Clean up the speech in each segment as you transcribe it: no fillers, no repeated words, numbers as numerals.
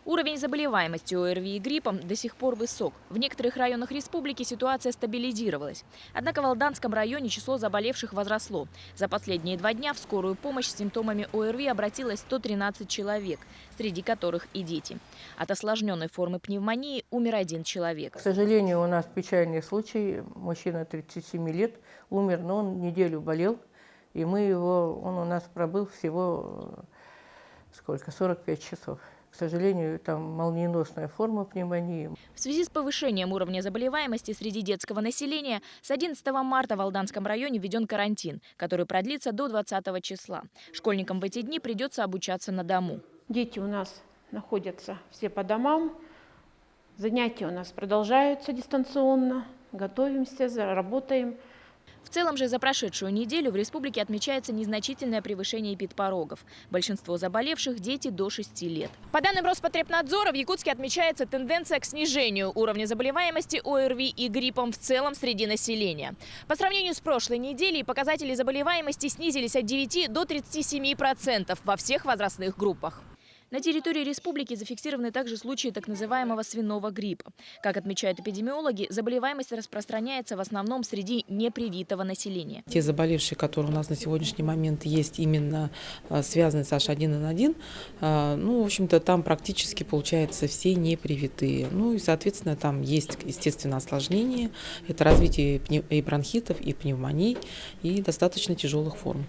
Уровень заболеваемости ОРВИ и гриппом до сих пор высок. В некоторых районах республики ситуация стабилизировалась. Однако в Алданском районе число заболевших возросло. За последние 2 дня в скорую помощь с симптомами ОРВИ обратилось 113 человек, среди которых и дети. От осложненной формы пневмонии умер 1 человек. К сожалению, у нас печальный случай. Мужчина 37 лет умер, но он неделю болел. И он у нас пробыл всего 45 часов. К сожалению, там молниеносная форма пневмонии. В связи с повышением уровня заболеваемости среди детского населения с 11 марта в Алданском районе введен карантин, который продлится до 20 числа. Школьникам в эти дни придется обучаться на дому. Дети у нас находятся все по домам. Занятия у нас продолжаются дистанционно. Готовимся, работаем. В целом же за прошедшую неделю в республике отмечается незначительное превышение эпидпорогов. Большинство заболевших – дети до 6 лет. По данным Роспотребнадзора, в Якутске отмечается тенденция к снижению уровня заболеваемости ОРВИ и гриппом в целом среди населения. По сравнению с прошлой неделей показатели заболеваемости снизились от 9 до 37% во всех возрастных группах. На территории республики зафиксированы также случаи так называемого свиного гриппа. Как отмечают эпидемиологи, заболеваемость распространяется в основном среди непривитого населения. Те заболевшие, которые у нас на сегодняшний момент есть, именно связаны с H1N1, в общем-то, там практически, получается, все непривитые. И, соответственно, там есть, естественно, осложнения. Это развитие и бронхитов, и пневмоний, и достаточно тяжелых форм.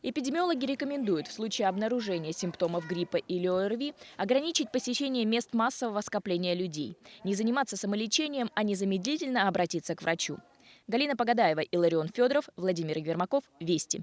Эпидемиологи рекомендуют в случае обнаружения симптомов гриппа или ОРВИ ограничить посещение мест массового скопления людей, не заниматься самолечением, а незамедлительно обратиться к врачу. Галина Погодаева, Иларион Федоров, Владимир Ермаков. Вести.